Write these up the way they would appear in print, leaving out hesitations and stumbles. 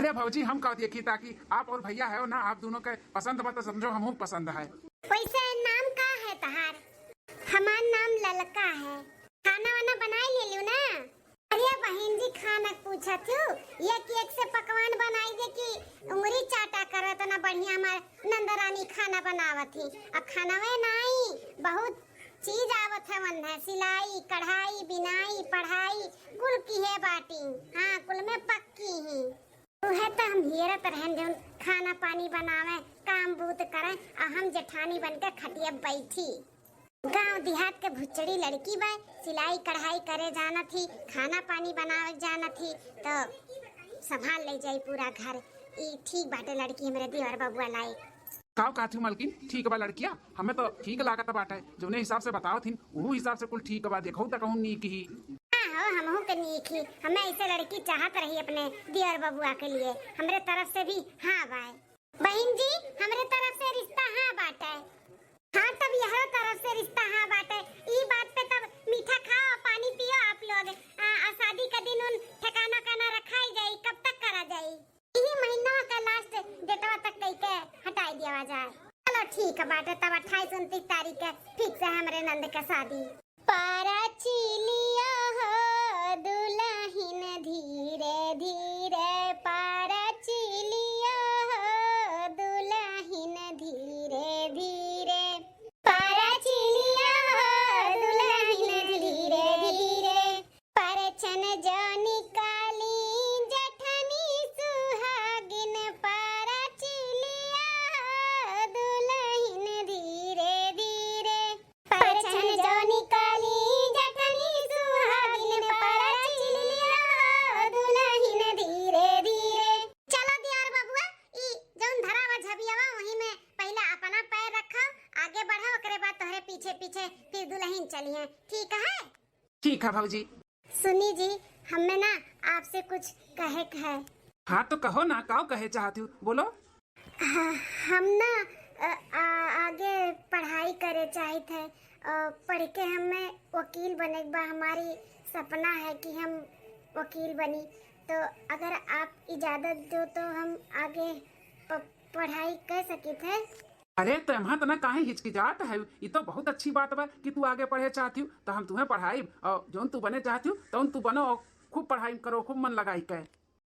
अरे भौजी हम कह दिए ताकि आप और भैया है ना, आप दोनों के पसंद बा तो समझो हमहू पसंद है। वैसे नाम का है तहार? हमार नाम ललका है। खाना वाना बनाई ले लियो ना? अरे बहन जी खाना पूछा थू, एक से पकवान बनाई दे कि उंगली चाटा करत ना बढ़िया हमार नंदरानी खाना बनावत थी। अब खाना में नहीं बहुत चीज आवत है, मन है सिलाई कढ़ाई बिनाई पढ़ाई कुल की है बाटी। हाँ कुल में पक्की ही तो है तो हम हेरत रहन जो खाना पानी बनावे काम बूत करे और हम जेठानी बनकर खटिया बैठी। गांव देहात के भुचड़ी लड़की बा, सिलाई कढ़ाई करे जाना थी, खाना पानी बनावे जाना थी, तो संभाल ले जाई पूरा घर। ई ठीक बाटे लड़की हमरे देवर बबुआ लाई। काव काथी मलकिन ठीक बा लड़किया, हमें तो ठीक लागत बाटे, जोने हिसाब से बताओ थी वो हिसाब से कुल ठीक बा। देखो त कहूं नीक ही हमहू के नीक ही। हमें ऐसे लड़की चाहत रही अपने देवर बबुआ के लिए। हमरे तरफ से भी हाँ बाय। बहन जी हमरे तरफ से रिश्ता हाँ बाटे। हाँ तब यह तरफ से रिश्ता हाँ बाटे। ई बात पे तब मीठा खाओ पानी पियो आप लोग। शादी का दिन उन ठिकाना काना रखाई जाई, कब तक करा जाई? यही महीना का लास्ट डेटवा तक कई के हटाई दिया जाए। चलो ठीक है बाटे, तब 28-29 तारीख के फिक्स है हमरे नंद का शादी। पारा चिलिया हो दुल्हन धीरे धीरे, पारा चिलिया हो दुल्हन धीरे धीरे, पारा चिलिया हो दुल्हन धीरे धीरे, परछन जो निकाली जेठनी सुहागिन, पारा चिलिया हो दुल्हन धीरे धीरे, परछन जो निकाली जेठनी सुहागिन, पारा चिलिया हो दुल्हन धीरे धीरे। चलो दियार बबुआ ई जौन धरावा झबियावा वही में पहला अपना पैर रखो, आगे बढ़ो, ओकरे बाद तोहरे पीछे पीछे फिर दुल्हन चलिए। ठीक है? ठीक है भौजी। सुनी जी हमें ना आपसे कुछ कहे है। हाँ तो कहो ना, काव कहे चाहती हूँ बोलो। हम ना आगे पढ़ाई करे चाहे थे, पढ़ के हमें वकील बने बा। हमारी सपना है कि हम वकील बनी, तो अगर आप इजाजत दो तो हम आगे पढ़ाई कर सके थे। अरे तुम्हारा तना काहे हिचकिचाहट है, ये तो बहुत अच्छी बात बा कि तू आगे पढ़े चाहती हूँ, तो हम तुम्हें पढ़ाई और जोन तू बने चाहती हूँ तो तू बनो और खूब पढ़ाई करो, खूब मन लगाई के।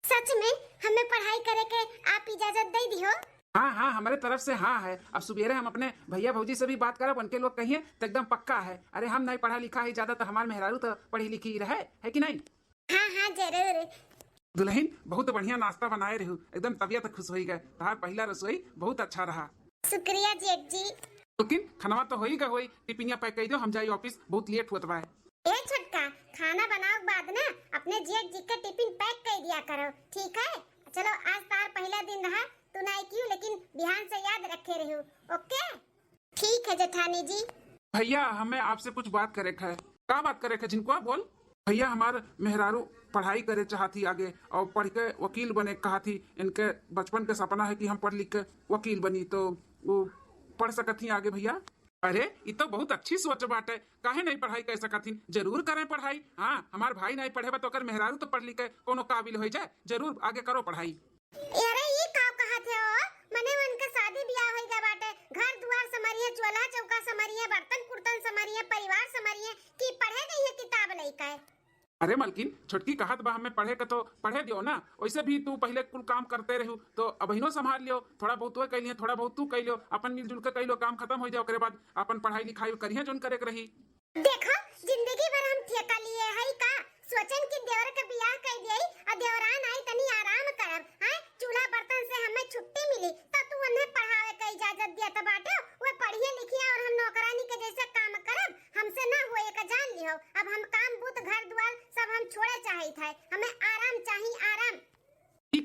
सच में हमें पढ़ाई करे के आप इजाजत दे दियो? हाँ हाँ हमारे तरफ से हाँ है। अब सुबेरे हम अपने भैया भौजी से भी बात करब, उनके लोग कहिए तो एकदम पक्का है। अरे हम नहीं पढ़ा लिखा है ज्यादा, तो हमारे मेहरारू तो पढ़ी लिखी रहे है कि नहीं? हाँ हाँ जरूर। दुल्हन बहुत बढ़िया नाश्ता बनाए रहू, एकदम तबियत खुश हो गए। तुम्हारा पहला रसोई बहुत अच्छा रहा। शुक्रिया जेठ जी। लेकिन खाना तो होई का होई, टिफिनिया पैक कर दो, हम जाई ऑफिस, बहुत लेट होत बा। ए छोटका खाना बनाओ बाद ना अपने जेठ जी का टिफिन पैक कर दिया करो, ठीक है? चलो आज तार पहला दिन रहा, तू नहीं क्यों लेकिन बिहान से याद रखे रहू। ओके ठीक है जेठानी जी। भैया हमें आपसे कुछ बात करे है। क्या बात करे है जिनको आप बोल? भैया हमारे मेहरारू पढ़ाई करे चाहती आगे और पढ़ के वकील बने कहा थी। इनके बचपन के सपना है कि हम पढ़ लिख के वकील बनी, तो वो पढ़ सकती आगे भैया। अरे ये तो बहुत अच्छी सोच बात है, काहे नहीं पढ़ाई कर सकती? जरूर करें पढ़ाई। हाँ हमारे भाई नहीं पढ़े तो कर मेहरारू तो पढ़ लिख के कोनो काबिल हो जाए, जरूर आगे करो पढ़ाई। अरे ये का कहा थे ओ? मने मन के शादी ब्याह होई गए बाटे, घर दुआर समरिए, चूल्हा चौका समरिए, बर्तन कुर्तन समरिए, परिवार समरिए कि पढ़े गई है किताब नहीं का? अरे मलकिन छोटकी कहत बा हमें पढ़े के तो पढ़े दियो ना, वैसे भी तू पहले कुल काम करते रहू तो अबहिनो संभाल लियो। थोड़ा बहुत वो कह थोड़ा बहुत तू कह लियो, अपन मिलजुल के कह लो, काम खत्म हो जाओ, ओकरे बाद अपन पढ़ाई लिखाई करिए जोन करे के रही। देखो जिंदगी भर हम ठेका लिए है का सोचन कि देवर के बियाह कर दिए और देवरान आई तनी आराम करब। हां चूल्हा बर्तन से हमें छुट्टी मिली तो तू उन्हें पढ़ावे का इजाजत दिया त बाटे वो पढ़िए लिखिए और हम नौकरानी के जैसा काम करब, हमसे ना होए का जान लियो। अब हम काम बूत घर द्वार सब हम छोड़े चाहे थे, हमें आराम चाहिए आराम।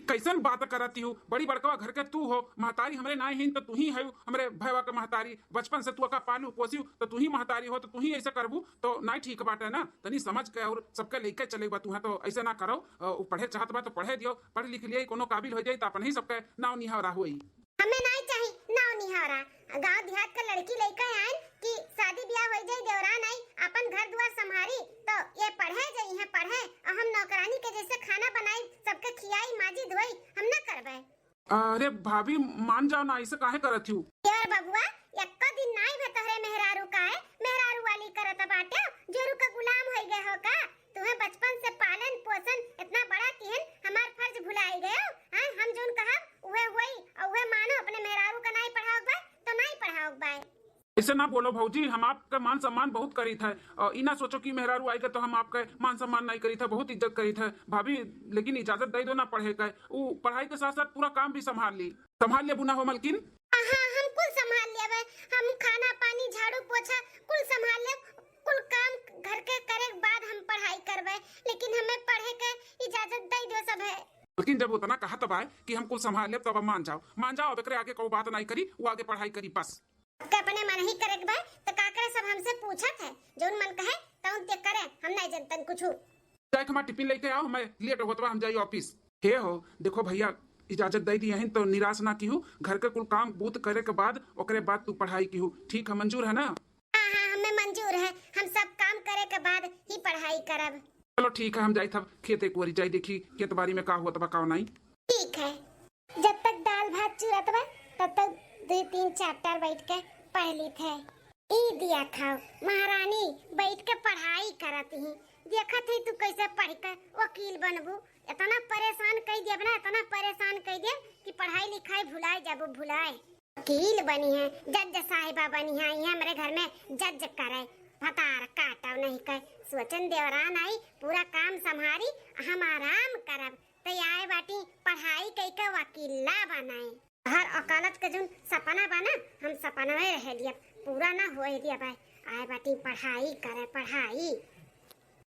कैसन बात करती हूँ, बड़ी बड़कवा घर के तू हो, महतारी हमरे ना ही तो तू ही है हमरे भैया के महतारी, बचपन से तू का पालू पोसियो तो तू ही महतारी हो, तो तू ही ऐसे करबू तो नहीं ठीक बात है ना। तनी समझ के और सबके लेके चलेगा तू है, तो ऐसे ना करो। पढ़े चाहत बा तो पढ़े दियो, पढ़ लिख लिए कोनो काबिल हो जाए तो अपन ही सबके नाव निहारा हुई। हमें नहीं चाहिए नाव निहारा, गांव देहात का लड़की लेकर आए कि शादी ब्याह हो जाए, देवरान आई अपन घर द्वार संभारी तो ये पढ़े जाई है पढ़े और हम नौकरानी के जैसे खाना बनाई सबके खियाई माजी धोई, हम ना अरे भाभी मान जाओ ना, ऐसे काहे करत हूँ। यार बबुआ एक्का दिन नाई भे तोहरे मेहरारू का है, मेहरारू वाली करत बाटे, जोरू का गुलाम हो गए हो का? तुम्हें बचपन से पालन पोषण इतना बड़ा किहन हमार फर्ज भुलाई गए हो? हां हम जोन कहा उहे वही और उहे मानो अपने मेहरारू का नहीं पढ़ाओ बा तो नहीं पढ़ाओ बा। ऐसे ना बोलो भौजी, हम आपका मान सम्मान बहुत करी था और इना सोचो कि मेहरारू आएगा तो हम आपका मान सम्मान नहीं करी था, बहुत इज्जत करी था भाभी। लेकिन इजाजत दे दो ना पढ़े का, वो पढ़ाई के साथ साथ पूरा काम भी संभाल ले बुना हो मलकिन। हाँ हम कुल संभाल लेबे, हम खाना पानी झाड़ू पोछा कुल संभाल ले, कुल काम घर के करे के बाद हम पढ़ाई करबे, लेकिन हमें पढ़े के इजाजत दे दो सब है। लेकिन जब उतना कहा तब आए कि हम कुल संभाल ले तब मान जाओ, अब एकरे आगे कोई बात नहीं करी, वो आगे पढ़ाई करी बस। के अपने मन ही करे के बा तो का करे, सब हमसे पूछत है, जोन मन कहे तौन ते करे, हम नहीं जानतन कुछ। जाए हमारा टिफिन लेके आओ, मैं लेट होतवा हम जाई ऑफिस। हे हो देखो भैया, इजाजत दे दी है तो निराश ना की हूँ, घर के कुल काम बूत करे के बाद ओकरे बाद तू पढ़ाई की हूँ, ठीक है मंजूर है ना? हाँ हमें मंजूर है, हम सब काम करे के बाद ही पढ़ाई करब। चलो ठीक है, हम जाई तब खेत एक बारी जाई देखी खेत बाड़ी में का हुआ तब का नहीं। ठीक है, जब तक दाल भात चूरत बा तब तक 2-3 चैप्टर बैठ के पढ़ ली थे। ई दिया खाओ महारानी बैठ के पढ़ाई करत ही, देखत है तू कैसे पढ़ के वकील बनबू। इतना परेशान कर देब ना, इतना परेशान कर देब कि पढ़ाई लिखाई भुलाए जाबू, भुलाए। वकील बनी है, जज साहिबा बनी है, ये हमारे घर में जज करे, भतार काटाव नहीं कर, सोचन देवरान आई पूरा काम संभारी, हम आराम करब तो आए बाटी पढ़ाई कई के वकीला बनाए। हर अकालत के जोन सपना बना हम सपना में रह लिया, पूरा ना होए दिया भाई, आए बाटी पढ़ाई करे, पढ़ाई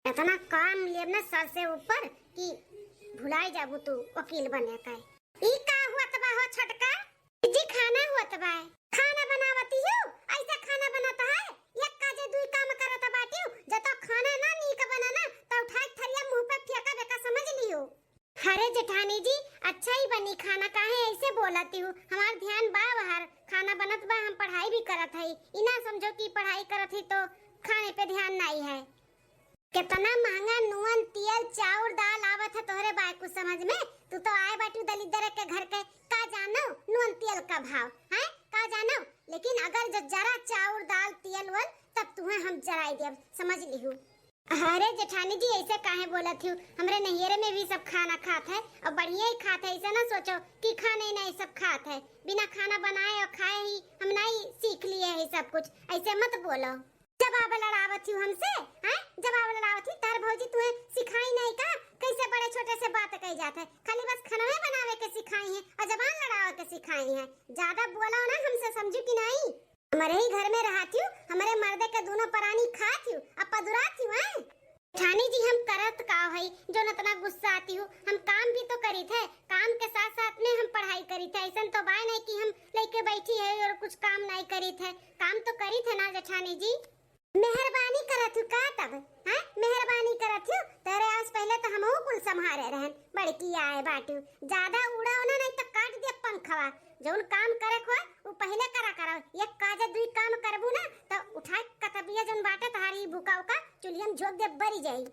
इतना काम लेब ना सर से ऊपर कि भुलाई जाबू तू वकील बने का। ई का हुआ तबा हो छटका जी, खाना हुआ तबा, खाना बनावती हूँ, ऐसा खाना बनाता है एक काजे दुई काम करत बाटी हूँ, जब तक खाना ना नीक बनाना तो उठा के थरिया मुंह पे फेंका बेका, समझ लियो। अरे जेठानी जी अच्छा ही बनी खाना, काहे ऐसे बोलती हूँ, हमार ध्यान बा बाहर खाना बनत बा, हम पढ़ाई भी करत हई, इना समझो कि पढ़ाई करत ही तो खाने पे ध्यान नहीं है। कितना महंगा नून तेल चाउर दाल आवत है तोहरे बाय कुछ समझ में? तू तो आए बाटू दलिद्र के घर के, का जानो नून तेल का भाव है, का जानो? लेकिन अगर जरा चाउर दाल तेल वल तब तुम्हें हम जराई देब, समझ लिहू। अरे जेठानी जी ऐसे काहे बोलत हूँ, हमरे नैहरे में भी सब खाना खात है और बढ़िया ही खात है, ऐसा ना सोचो कि खाने नहीं सब खात है, बिना खाना बनाए और खाए ही हम नहीं सीख लिए है सब कुछ, ऐसे मत बोलो। जवाब लड़ावत हूँ हमसे, हैं? जवाब लड़ावत हूँ, तार भौजी तुम्हें सिखाई नहीं का कैसे बड़े छोटे से बात कही जात है, खाली बस खाना बनावे के सिखाई है और जबान लड़ावे के सिखाई है, ज्यादा बोलो ना हमसे, समझू कि नहीं? हमारे ही घर में रहती हूँ, हमारे मर्दे के दोनों प्राणी खाती हूँ, अब पदुराती हूँ हैं? ठानी जी हम करत का है जो इतना गुस्सा आती हूँ, हम काम भी तो करी थे, काम के साथ साथ में हम पढ़ाई करी थे, ऐसा तो बाय नहीं कि हम लेके बैठी है और कुछ काम नहीं करी थे, काम तो करी थे ना जेठानी जी। मेहरबानी करत हूँ का तब, हैं? मेहरबानी करत हूँ, तेरे आस पहले तो हमहू कुल संभारे रहन, बड़की आए बाटू, ज्यादा उड़ा ना नहीं तो काट दे पंखवा, जोन काम करे को वो पहले करा, एक काजे दुई काम करबू ना तो उठा कतबिया जोन बाटे तहारी भूका उका चुलियन झोक दे बरी जाई।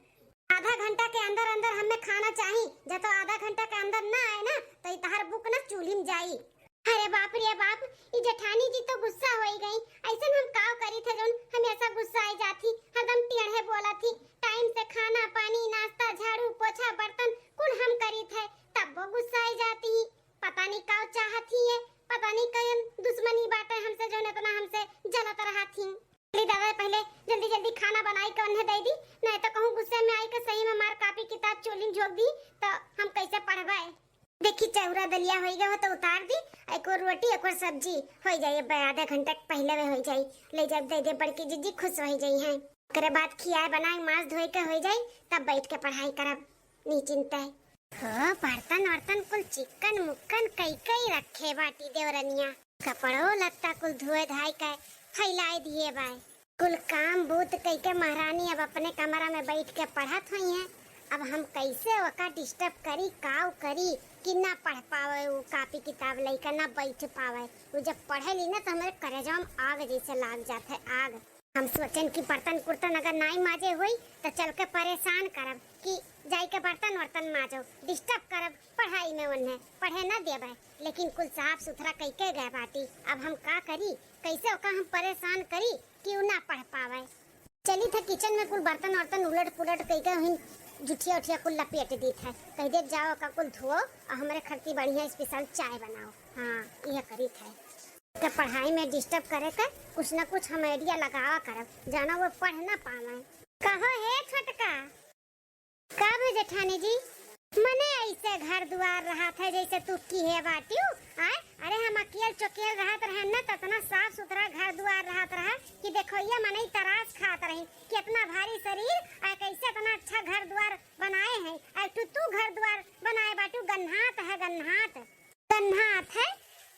आधा घंटा के अंदर अंदर हमें खाना चाहिए, जब तो आधा घंटा के अंदर ना आए ना तो तहार बुक ना चूल्ही में जाई। अरे बाप रे बाप, ये जेठानी जी तो गुस्सा हो गई, ऐसा हम काव करी थे जोन हमेशा गुस्सा आई जाती, हरदम टेढ़े बोला थी, टाइम से खाना पानी नाश्ता झाड़ू पोछा बर्तन कुल हम करी थे, तब वो गुस्सा आई जाती, पता नहीं काव चाहती है, पता नहीं कौन दुश्मनी बाटे हमसे जोन इतना हमसे जलत रहा थी। दादा पहले जल्दी जल्दी खाना बनाई के उन्हें दे दी, नहीं तो कहूँ गुस्से में आई के सही में मार कापी किताब चोली झोंक दी तो हम कैसे पढ़वाए। देखी चौरा दलिया हो गया हो तो उतार दी, एक और रोटी एक और सब्जी हो जाए, आधा घंटा पहले में हो जाए, ले जब दे दे बड़की जीजी खुश हो जाई हैं, करे बाद खियाए बनाए मांस धोए के हो जाए, तब बैठ के पढ़ाई करब नी चिंता है। हो बर्तन वर्तन कुल चिकन मुक्कन कई कई रखे बाटी देवरनिया, कपड़ो लत्ता कुल धोए धाई के फैलाए दिए बाय, कुल काम बूत कई के महारानी अब अपने कमरा में बैठ के पढ़त हुई हैं, अब हम कैसे वका डिस्टर्ब करी काव करी कि ना पढ़ पावे, वो कापी किताब लेकर ना बैठ पावे, वो जब पढ़े ली ना तो हमारे कलेजा में आग जैसे लाग जाते आग। हम सोचन कि बर्तन कुर्तन अगर नाई माजे हुई तो चल के परेशान करब कि जाई के बर्तन वर्तन माजो, डिस्टर्ब करब पढ़ाई में, उन्हें पढ़े न देबे। लेकिन कुल साफ सुथरा कई के गए बाटी, अब हम का करी, कैसे ओका हम परेशान करी कि उ ना पढ़ पावे। चली था किचन में कुल बर्तन वर्तन उलट पुलट कई के हिन जुठिया उठिया कुल लपेट दी था, कह दे जाओ का कुल धो और हमारे खर्ची बढ़िया स्पेशल चाय बनाओ। हाँ यह करी था तो पढ़ाई में डिस्टर्ब करे कर कुछ न कुछ हम आइडिया लगावा करब, जाना वो पढ़ ना पावे। कहो हे छोटका, कब जेठानी जी मने ऐसे घर द्वार रहा था जैसे तू की है बाटियो। अरे हम अकेल चौकेल रहत रहे न तो इतना साफ सुथरा घर द्वार रहत रहा कि देखो ये मने तरास खात रही कि इतना भारी शरीर आ कैसे इतना अच्छा घर द्वार बनाए हैं। आ तू घर द्वार बनाए बाटू, गन्हात है, गन्हात गन्हात है।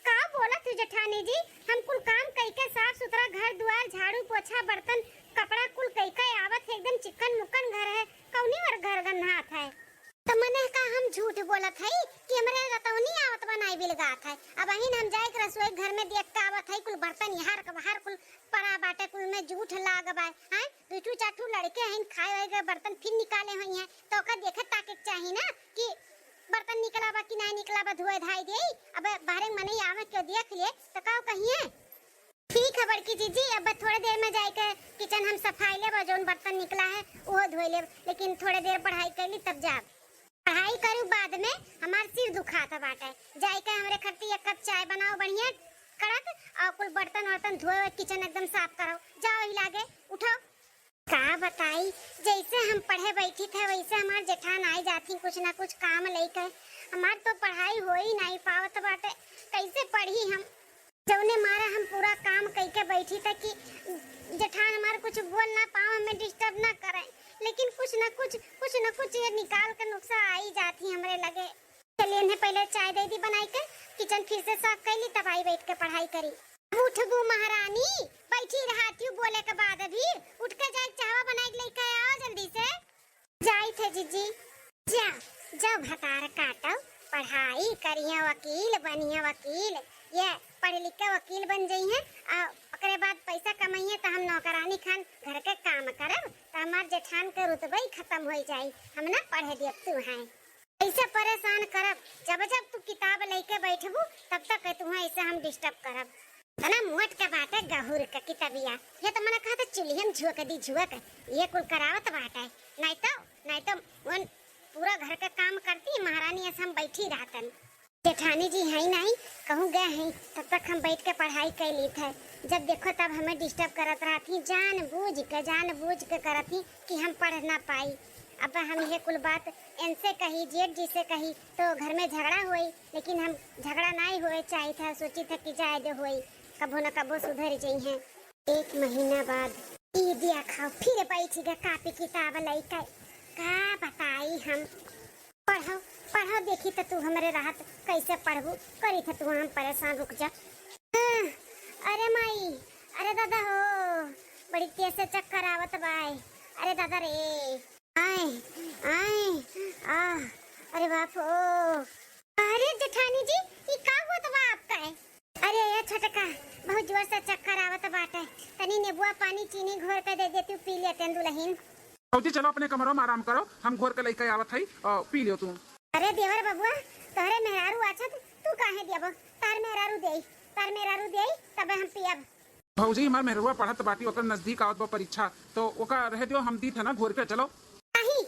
का बोला तू जेठानी जी, हम कुल काम कई के साफ सुथरा घर द्वार झाड़ू पोछा बर्तन कपड़ा कुल कई के आवत है, एकदम चिकन मुकन घर है, कौनी और घर गन्हात है। तो मने का हम झूठ बोलत है कि हमरे रतौनी आवत बनाई बिलगात है। अब अहिन हम जाए के रसोई घर में देख के आवत है कुल बर्तन यहाँ के बाहर कुल पड़ा बाटे, कुल में झूठ लागबा है। दूठू चाठू लड़के हैं खाए हुए बर्तन फिर निकाले हुई हैं तो ओका देखे ताके चाहिए ना कि बर्तन निकला बा कि नहीं निकला बा, धोए धाई दे। अब बाहर मने आवे के देख ले तो का कहिए। ठीक है बड़की जीजी, अब थोड़ी देर में जाके किचन हम सफाई ले, जोन बर्तन निकला है वो धोए ले, लेकिन थोड़ी देर पढ़ाई कर ली तब जा पढ़ाई करूँ। बाद में हमार सिर दुखाता बाटे, जाके हमरे खट्टी एक कप चाय बनाओ बढ़िया कड़क और कुल बर्तन वर्तन धोए, किचन एकदम साफ करो, जाओ हिलागे उठो। का बताई, जैसे हम पढ़े बैठी थे वैसे हमार जेठान आई जाती कुछ ना कुछ काम लेकर। हमार तो पढ़ाई हो ही नहीं पावत बाटे, कैसे पढ़ी हम। जौने मारा हम पूरा काम कई के बैठी था कि जेठान हमार कुछ बोल ना पाओ, हमें डिस्टर्ब ना करे, लेकिन कुछ न कुछ ये निकाल कर नुक्सा आई जाती हमरे लगे। चलिए इन्हें पहले चाय दे दी बनाई के, किचन फिर से साफ कर ली, तब आई बैठ के पढ़ाई करी। उठबू महारानी, बैठी रहती हूँ बोले के बाद, अभी उठ के जाए चावा बनाए के लेके आओ जल्दी से। जाई थे जीजी, जा जब भतार काटो, पढ़ाई करिए, वकील बनिए वकील, ये पढ़ लिख के वकील बन जाई है और ओकरे बाद पैसा कमाइए तो हम नौकरानी खान घर के काम करब तो हमार जेठान के रुतबा ही खत्म हो जाई। हम ना पढ़े दियत तू हैं ऐसे परेशान करब, जब जब तू किताब लेके बैठबू तब तक तू ऐसे हम डिस्टर्ब करब। तना मोट के बाटे गहुर के किताबिया, ये तो मने कहा था चुलियम झुक दी झुक, ये कुल करावत बाटे। नहीं तो वन पूरा घर का काम करती महारानी, ऐसे हम बैठी रहतन। जेठानी जी है नहीं कहूँ गए हैं तब तक हम बैठ के पढ़ाई कर ली थे, जब देखो तब हमें डिस्टर्ब करत रहती, जान बूझ के करती कि हम पढ़ ना पाई। अब हम ये कुल बात इनसे कही, जेठ जी से कही तो घर में झगड़ा हुई, लेकिन हम झगड़ा नहीं हुए चाहिए था, सोची था कि जाए दे हुई, कबो न कबो सुधर जाई हैं। एक महीना बाद ईदिया खाओ फिर बैठी गए कापी किताब लेकर, का बताई हम। पढ़ो देखी तो तू हमारे राहत कैसे पढ़बू करी थे तू, हम परेशान रुक जा। अरे माई, अरे दादा हो, बड़ी तेज से चक्कर आवत बाय, अरे दादा रे, आए अरे बाप हो। अरे जेठानी जी ये का होत बा आपका है? अरे ये छोटका बहुत जोर से चक्कर आवत बाटे, तनी नींबुआ पानी चीनी घोर के दे देती पी लेते दुल्हन। जी चलो अपने कमरों में आराम करो, हम घोर के लेके आवत है और पी लियो तू। अरे देवर बबुआ, तोहरे मेहरारू अच्छा तू काहे दियबो, तार मेहरारू देई तब हम पियब। भौजी हमार मेहरुआ पढ़त बाटी, ओकर नजदीक आवत बा परीक्षा तो ओका रह दियो, हम दी थे ना घोर के। चलो नहीं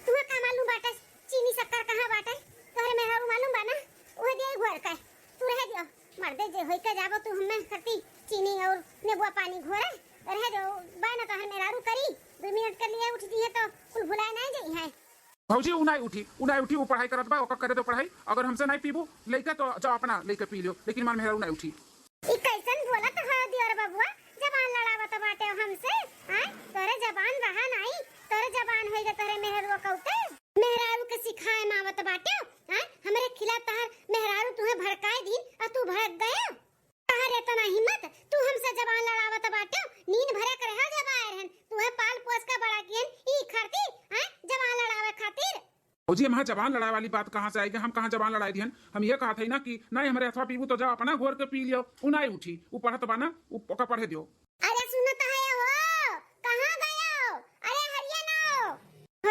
तुम्हें का मालूम बाटे चीनी शक्कर कहां बाटे, तोहरे मेहरारू मालूम बा ना, ओहे देई घोर के, तू रह दियो। मर्दे जे होई के जाबो तू हमें करती चीनी और नींबुआ पानी घोरे, रह दो बा ना तोहरे मेहरारू करी, 2 मिनट के लिए उठ दिए तो कुल भुलाए नहीं जाई है। भौजी उनाई उठी वो पढ़ाई करत बा, ओका करे तो पढ़ाई, अगर हमसे नहीं पीबू लेके तो जाओ अपना लेके पी लियो, लेकिन हमार मेहरारू नहीं उठी। ई कैसन बोलत है दियर बबुआ, जबान लड़ावत बाटे हमसे, हैं तोरे जबान रहा नहीं, तोरे जबान होई तोरे मेहरारू कौते, मेहरारू के सिखाए मावत बाटे, हैं हमरे खिलाफ तहर मेहरारू तुहे भड़काए दी और तू भड़क गए, तहर इतना हिम्मत तू हमसे जबान लड़ावत बाटे, नींद भरे कर रहा जबान रहन, तुहे पाल पोस के बड़ा कियन ई खरती, हैं जबान लड़ावे खातिर। भौजी हमारे जबान लड़ाई वाली बात कहाँ से आएगी, हम कहाँ जबान लड़ाई दिहन, हम ये कहा थे ना कि नहीं हमारे अथवा पीबू तो जाओ अपना घोर के पी लियो, उनाई उठी वो पढ़त बा ना, वो ओका पढ़े दियो। अरे सुनत है हो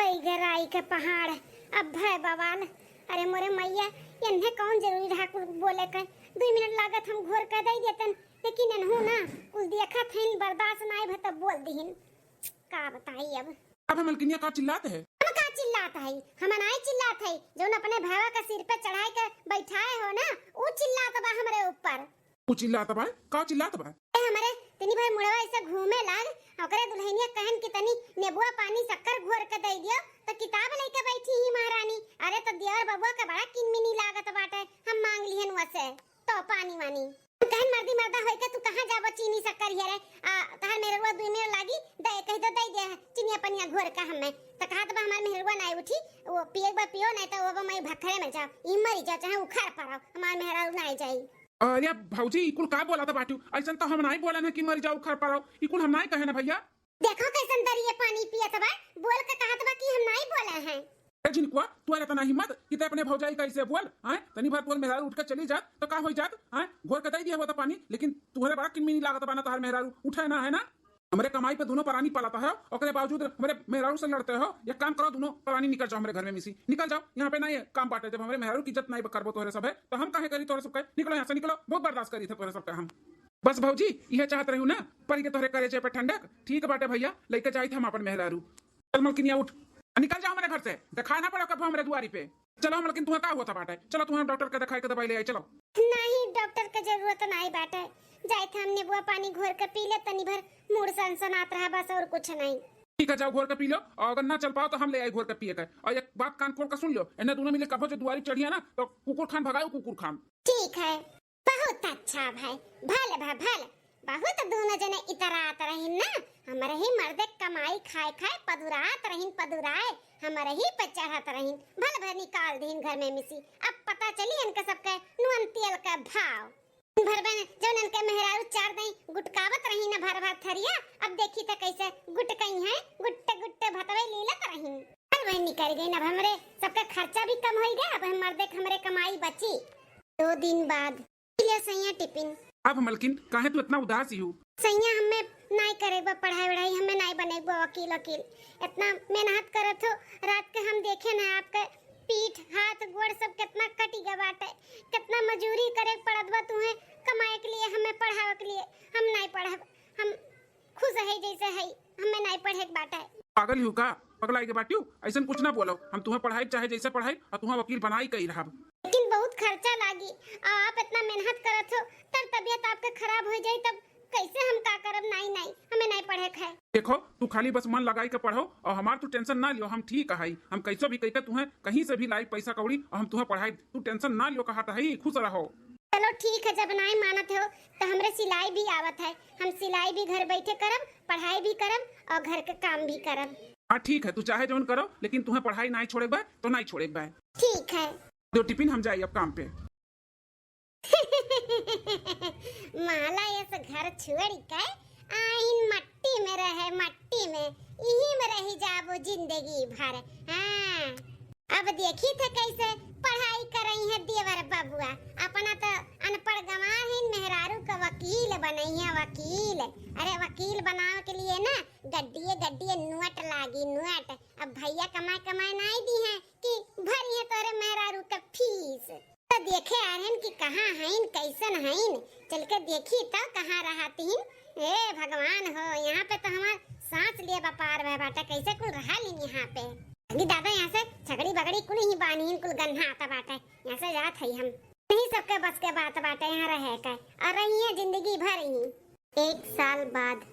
हई गराई के पहाड़ अब भय बवाल। अरे मोरे मैया इन्हें कौन जरूरी रहा कुल बोले के 2 मिनट लागत हम घोर कर दई देतन, लेकिन इन्हू ना कुल देखा थैन बर्दाश्त नाई भ तब बोल दीहिन। का बताई अब मलकिनिया का चिल्लाते है? हम का चिल्लात है? हम नाई चिल्लात है, जो अपने भैया का सिर पे चढ़ाई के बैठाए हो ना वो चिल्लात बा हमरे ऊपर। वो चिल्लाता बा? का चिल्लाता बा? हमारे तनी भाई मुड़वा ऐसे घूमे लाग ओकरे दुल्हनिया कहन कि तनी नेबुआ पानी शक्कर घोर के दई दियो तो किताब लेके बैठी ही महारानी। अरे तो दियर बबुआ का बड़ा किनमिनी लागत बाटे, हम मांग लिहन वसे तो पानी वानी कहन मर्दी मर्दा होय के तू कहां जाबो चीनी शक्कर हिरे तहर मेरे रुआ 2 मिनट लागी दे कह दो दई दे चीनी पनिया घोर का हमें तो कहत बा हमार मेहरुआ नहीं उठी वो पिए बा पियो नहीं तो वो मैं भखरे में जाओ ई मरी जा चाहे उखाड़ पड़ो हमार मेहरा नहीं जाई। अरे भौजी इकुल का बोला था बाटू? ऐसा तो हम नहीं बोला ना कि मर जाओ खर पारो, इकुल हम नहीं कहे ना भैया। देखो कैसन दरिये पानी पियत बा बोल के कहत बा कि हम नहीं बोले हैं। ए जिनकुआ तू अरे तना हिम्मत कि ते अपने भौजाई कैसे बोल हैं? तनी भर तोर मेहरारू उठ के चली जात तो का हो जात हैं? घोर के दई दिया होता पानी, लेकिन तुहरे बड़ा किनमिनी लागत बा ना तहर मेहरारू उठे ना है ना। हमरे कमाई पे दोनों परानी पालाता है और बावजूद हमारे मेहरारू से लड़ते हो। एक काम करो दोनों परानी निकल जाओ हमारे घर में मिसी निकल जाओ, यहाँ पे नहीं काम बांटे। जब हमारे मेहरारू की इज्जत नहीं करबो तोहरे सब है तो हम काहे करी तोहरे सब? निकलो यहाँ से निकलो, बहुत बर्दाश्त करी थे तोहरे सब का हम। बस भौजी यह चाहत रही ना पर के तोहरे करे पे ठंडक ठीक बाटे भैया लेके जाई थे हम अपन मेहरारू। चल मलकिनिया उठ निकल जाओ हमारे घर से, दिखा ना पड़ो कब हमारे दुआरी पे। चलो मलकिन तुम्हें का हुआ था बाटे? चलो तुम्हारे डॉक्टर के दिखाई के दवाई ले आई चलो। नहीं डॉक्टर की जरूरत नहीं बाटे, जाए थे हमने बुआ पानी घोर के पी ले तनी भर मूड सनसनात रहा बस और कुछ नहीं। ठीक है जाओ घोर के पी लो और अगर ना चल पाओ तो हम ले आए घोर के पिए का। और एक बात कान खोल कर सुन लो, इन्हें दोनों मिले कब जो दुआरी चढ़िया ना तो कुकुर खान भगाओ कुकुर खान। ठीक है बहुत अच्छा भाई भले बहुत दोनों जने इतरात रहिन ना हमारे ही मर्दे कमाई खाए खाए पदुरात रहिन पदुराए हमारे ही पे चढ़त रहिन भल भर निकाल दीन घर में मिसी। अब पता चली इनके सबके नुन तेल का भाव भर बन जौन इनके मेहरारू चार दई गुटकावत रही ना भर भर थरिया। अब देखी त कैसे गुटकई है गुट्टे गुट्टे भतवे लीलत रहिन भल भर निकल गई ना हमरे सबका खर्चा भी कम हो गया। अब हम मर्दे हमरे कमाई बची। 2 दिन बाद ले सैया टिफिन। अब मलकिन काहे तू इतना उदास ही हो? सैया हमें नहीं करेबा पढ़ाई वढ़ाई हमें नहीं बनेबा वकील इतना मेहनत करत हो रात के हम देखे ना आपके पीठ हाथ गोड़ सब कितना कटी गया बाटे कितना मजूरी करे पड़त बा तुम्हें कमाए के लिए हमें पढ़ावे के लिए हम नहीं पढ़ब हम खुश है जैसे है हमें नहीं पढ़े के बाटे। पागल हो का? पगलाई के बाटियो ऐसा कुछ ना बोलो, हम तुम्हें पढ़ाई चाहे जैसे पढ़ाई और तुम्हें वकील बनाई कही रहा। लेकिन बहुत खर्चा लागी आप इतना मेहनत करत हो तब तबीयत आपके खराब हो जाए तब कैसे हम का करब? नहीं हमें नहीं पढ़े है। देखो तू खाली बस मन लगाई के पढ़ो और हमार तू टेंशन ना लियो, हम ठीक है हम कैसे भी कहते तुम्हें कहीं से भी लाई पैसा कौड़ी और हम तुम्हें पढ़ाई तू टेंशन ना लियो कहा है खुश रहो। चलो ठीक है जब नहीं मानत हो तो हमरे सिलाई भी आवत है हम सिलाई भी घर बैठे करब पढ़ाई भी करब और घर के काम भी करब। हाँ ठीक है तू चाहे जौन करो लेकिन तुम्हें पढ़ाई नहीं छोड़े बा तो नहीं छोड़े बा। ठीक है दो टिफिन हम जाए अब काम पे। माला ये घर छुड़ी के आइन मट्टी में रहे मट्टी में यही में रही जाबो जिंदगी भर। हाँ अब देखी थे कैसे पढ़ाई कर रही है देवर बबुआ अपना तो अनपढ़ गंवार है मेहरारू का वकील बनई है वकील। अरे वकील बनावे के लिए ना गड्डिए नुअट लागी नुअट। अब भैया कमाए नहीं दी है कि भरी है तोरे मेहरारू का फीस तो देखे आ रहे कि कहाँ हैं कैसन हैं चल के देखी तो कहाँ रहती हैं। ए भगवान हो यहाँ पे तो हमार सांस लिए व्यापार है बाटा कैसे कुल रहा ली यहाँ पे दादा यहाँ से छगड़ी बगड़ी कुल ही बानी कुल गन्हा आता बाटा यहाँ से जात है हम नहीं सबके बस के बात बाटा यहाँ रहे का और रही है जिंदगी भर ही। 1 साल बाद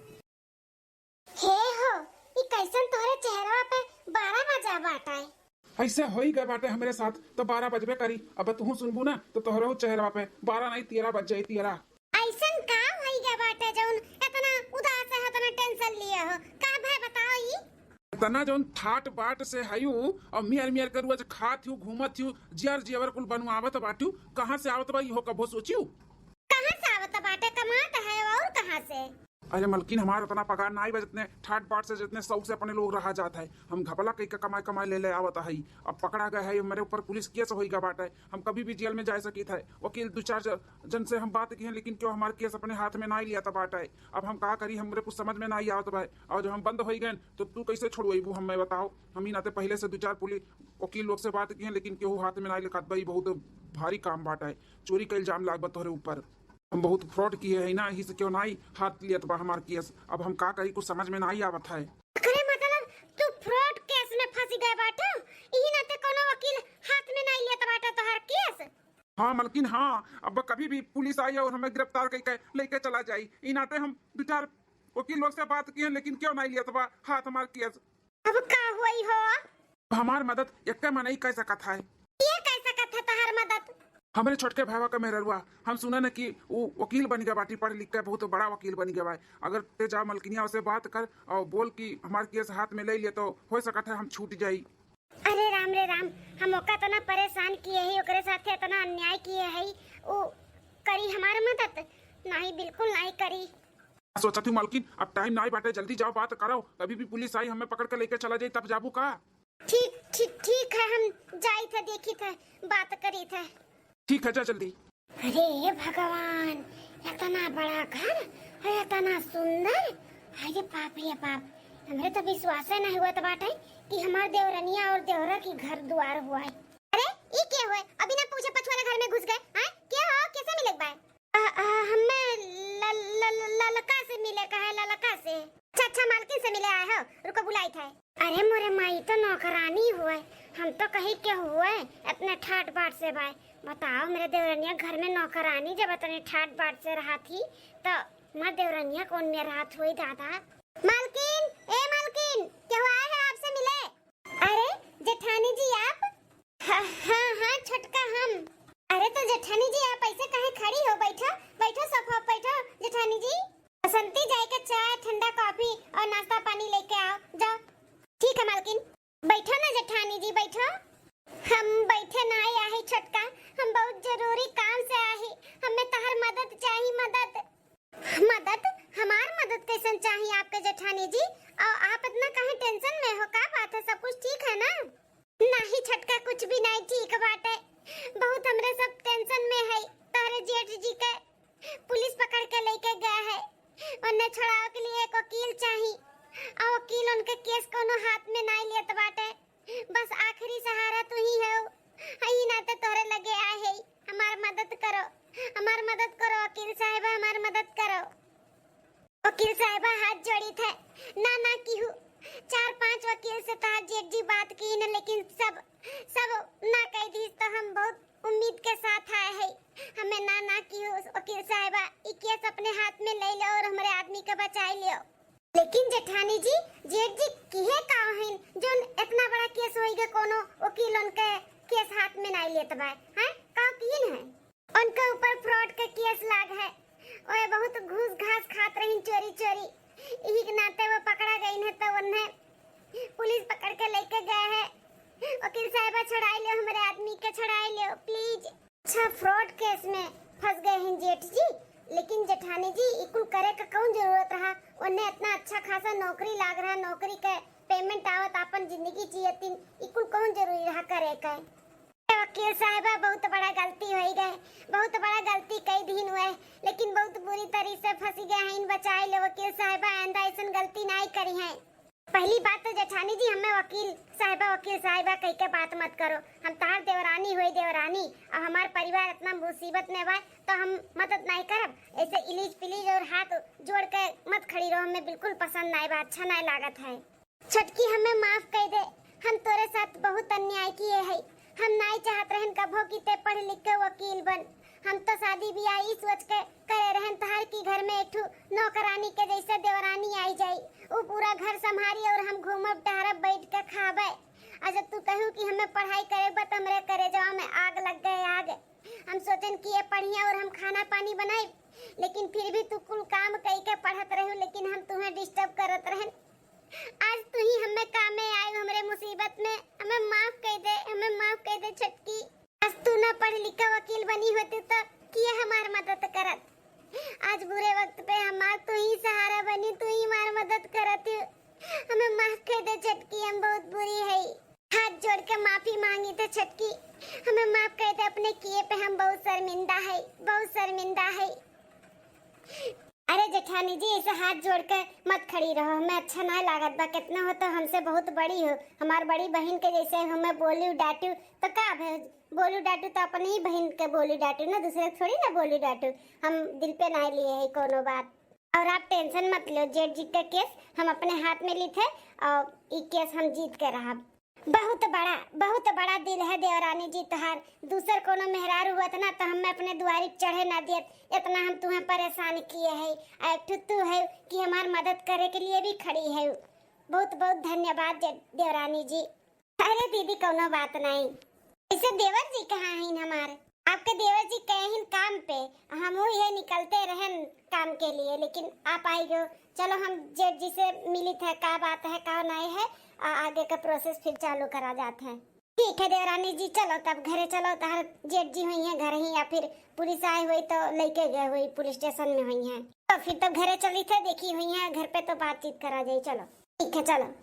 हे हो ये कैसन तोहरे चेहरा पे 12 बजा बाटा है। ऐसे हो ही गए बाटे हमारे साथ तो 12 बजबे करी। अब तू सुनबू ना तो तोहरो चेहरा पे 12 नहीं 13 बज जाए 13। ऐसन का होई गया बाटे जौन इतना उदास है इतना टेंशन लिए हो का भाई बताओ ई तना जौन थाट बाट से हयू और मियर करू आज खात हूँ घूमत हूँ जियर जियर कुल बनवावत बाटू कहाँ से आवत बा हो कबो सोचियो? कहाँ से आवत बाटे कमात है और कहाँ से? अरे मलकिन, हमारा इतना पगार ना बा जितने ठाट बाट से जितने शौक से अपने लोग रहा जाता है। हम घपला कई का कमाई कमाई ले ले आवत है। अब पकड़ा गया है, मेरे ऊपर पुलिस केस होगा बाटे। हम कभी भी जेल में जा सकी थे। वकील दो चार जन से हम बात की है, लेकिन क्यों हमारे केस अपने हाथ में ना ही लिया था बाटे। अब हम कहा करी, हमरे कुछ समझ में ना ही आवत भाई। और जब हम बंद हो गए तो तू कैसे छोड़वेबू हमें बताओ। हम ही नाते पहले से दो चार पुलिस वकील लोग से बात की है, लेकिन केहू हाथ में ना लिखा भाई। बहुत भारी काम बाटा है, चोरी का इल्जाम लागत तोहरे ऊपर। हम बहुत फ्रॉड किए है ना, ही से क्यों नहीं हाथ लियत बा हमार केस। अब हम का करी, कुछ समझ में नहीं आवत है। अरे मतलब तू फ्रॉड केस में फंस गए बाटा, इही नाते कोनो वकील हाथ में नहीं लेत बाटा तोहर केस। हाँ मलकिन हाँ, अब कभी भी पुलिस आई और हमें गिरफ्तार करके लेके चला जाई, इ नाते हम दो चार वकील लोग से बात किए, लेकिन क्यों नहीं लियत बा हाथ हमार केस। अब का हुई हो? हमार मदद एक में नहीं कर सकत है। ये कैसा कथा तोहर मदद? हमारे छोटके भावा का मेहरुआ, हम सुना न कि वो वकील बन गया बाटी, पढ़ लिख के बहुत बड़ा वकील बन गया भाई। अगर ते जा मलकिनिया से बात कर और बोल कि हमारे केस हाथ में ले लिए तो हो सकता है हम छूट जाई। अरे राम रे राम, हम ओका तना परेशान किए है, ओकरे साथे इतना अन्याय किए है। ओ करी हमार मदद? नहीं, बिल्कुल नहीं करी। सोचा थी मलकिन, अब टाइम नहीं बाटे, जल्दी जाओ बात करो। कभी भी पुलिस आई हमें पकड़ के लेके चला जाए तब जाबू का। ठीक ठीक ठीक है, हम जाई थे, देखी थे, बात करी थे। ठीक है, जा जल्दी। अरे भगवान, इतना बड़ा घर और इतना सुंदर। अरे बाप रे बाप, हमें तो विश्वास ही नहीं हुआ था बाटे कि हमार देवरनिया और देवरा की घर द्वार हुआ है। अरे ये क्या हुआ? अभी ना पूछे पछुआरे घर में घुस गए हैं? क्या हो, कैसे मिले बाय? हमें ललका से मिले, कहा ललका से। अच्छा मालकिन से मिले आए हो, रुको बुलाई थे। अरे मोरे माई तो नौकरानी हुए, हम तो कहीं के हुए अपने ठाट बाट से भाई। बताओ, मेरे देवरनिया घर में नौकरानी जब इतने ठाट बाट से रहा थी तो माँ देवरनिया कौन में रात हुई दादा। मालकिन, ए मालकिन, क्या हुआ है, आपसे मिले? अरे जेठानी जी आप? हाँ छोटका हम। अरे तो जेठानी जी आप ऐसे कहीं खड़ी हो? बैठो बैठो, सोफा पे बैठो जेठानी जी। बसंती जाए के चाय ठंडा कॉफी और नाश्ता पानी लेके आओ, जाओ। ठीक है मालकिन, बैठो ना जेठानी जी, बैठो। हम बैठे ना आए छोटका, हम बहुत जरूरी काम से आए। हमें तहर मदद चाहिए, मदद। मदद? हमार मदद कैसन चाहिए आपके जेठानी जी? और आप इतना कहीं टेंशन में हो? का बात है, सब कुछ ठीक है ना? नहीं छटका, कुछ भी नहीं ठीक बात है। बहुत हमरे सब टेंशन में है। तारे जेठ जी के पुलिस पकड़ के लेके गया है, उन्हें छुड़ाओ के लिए एक वकील चाहिए। और वकील उनके केस कोनो हाथ में नहीं लेत बाटे। बस आखिरी सहारा तू ही है। हई ना तो तोरे लगे आए है, हमार मदद करो, हमार मदद करो वकील साहिबा, हमार मदद करो। वकील साहिबा हाथ जोड़ी थे, ना क्यों 4-5 वकील से तो जेठ जी बात की न, लेकिन सब ना कह दी। तो हम बहुत उम्मीद के साथ आए हैं। हमें ना क्यों वकील साहिबा, ई केस अपने हाथ में ले लो और हमारे आदमी को बचा लियो। लेकिन जेठानी जी, जेठ जी किहे का है जो इतना बड़ा केस होइगे, कोनो वकील उनके केस हाथ में नहीं लेत बा हैं? का किन है उनके ऊपर फ्रॉड का केस लाग है। ओए बहुत घूस घास खात रही चोरी, यही के नाते वो पकड़ा गई है। तो उन्हें पुलिस पकड़ के लेके गए है। वकील साहिबा छुड़ाई लियो, हमारे आदमी के छुड़ाई लियो प्लीज। अच्छा, फ्रॉड केस में फंस गए हैं जेठ जी, लेकिन जेठानी जी इकुल करे का कौन जरूरत रहा? उन्हें इतना अच्छा खासा नौकरी लाग रहा, नौकरी के पेमेंट आवत, अपन जिंदगी जियतिन, इकुल कौन जरूरी रहा करे का? वकील साहिबा बहुत बड़ा गलती हो गए, बहुत बड़ा गलती कई दिन हुए, लेकिन बहुत बुरी तरह से फंसी गए हैं। इन बचाए ले वकील साहिबा, आइंदा ऐसा गलती नहीं करी है। पहली बात तो जेठानी जी, हमें वकील साहिबा कह के बात मत करो। हम तार देवरानी हुई देवरानी, और हमार परिवार इतना मुसीबत में बा तो हम मदद नहीं करब। ऐसे इलीज पिलीज और हाथ जोड़ के मत खड़ी रहो, हमें बिल्कुल पसंद नहीं बा, अच्छा नहीं लागत है। छटकी, हमें माफ कर दे, हम तोरे साथ बहुत अन्याय किए है। हम नहीं चाहत रहन कभो कि ते पढ़ लिख के वकील बन। हम तो शादी ब्याह ई सोच के करे रहन तहार की घर में एक नौकरानी के जैसे देवरानी आई जाई, वो पूरा घर संभाली और हम घूमब टहरब बैठ के खाबे। और जब तू कहू कि हमें पढ़ाई करे बा, तो हमरे करे जावा में आग लग गए, आग। हम सोचन कि ये पढ़िया और हम खाना पानी बनाई, लेकिन फिर भी तू कुल काम कई के पढ़त रहू, लेकिन हम तुम्हें डिस्टर्ब करत रहन। आज तू ही हमें काम में आई, हमरे मुसीबत में, हमें माफ कर दे, हमें माफ कर दे छटकी। आज तू ना पढ़ लिख के वकील बनी होती तो किए हमार मदद करत। आज बुरे वक्त पे हमार तू ही सहारा बनी, तू ही हमार मदद करत। हमें माफ कर दे छटकी, हम बहुत बुरी है। हाथ जोड़ के माफी मांगी थे छटकी, हमें माफ कर दे, अपने किए पे हम बहुत शर्मिंदा है, बहुत शर्मिंदा है। अरे जेठानी जी ऐसे हाथ जोड़कर मत खड़ी रहो, हमें अच्छा ना लागत बा। कितना हो तो हमसे बहुत बड़ी हो, हमार बड़ी बहन के जैसे हमें बोलू डांटू तो का बोलू डांटू तो अपने ही बहन के बोलू डांटू ना, दूसरे थोड़ी ना बोलू डांटू। हम दिल पे ना लिए है कोनो बात। और आप टेंशन मत लो, जेठ जी का केस हम अपने हाथ में ली थे और ये केस हम जीत के रहा। बहुत बड़ा दिल है देवरानी जी तुहार। दूसर कोनो मेहरार हुआ था ना तो हमें अपने दुआरी चढ़े ना दियत। इतना हम तुम्हें परेशान किए है, तू है कि हमार मदद करे के लिए भी खड़ी है। बहुत बहुत धन्यवाद देवरानी जी। अरे दीदी कोनो बात नहीं। इसे देवर जी कहाँ हैं हमारे? आपके देवर जी गए हैं काम पे, हम ये निकलते रहे काम के लिए, लेकिन आप आई गो। चलो हम जेठ जी से मिली थे, का बात है का नहीं है, आगे का प्रोसेस फिर चालू करा जाते हैं। ठीक है देवरानी जी, चलो तब घरे चलो। तार जेठ जी हुई है घर ही, या फिर पुलिस आई हुई तो लेके गए हुई पुलिस स्टेशन में हुई है, तो फिर तो घरे चली थे देखी हुई है, घर पे तो बातचीत करा जाए। चलो ठीक है चलो।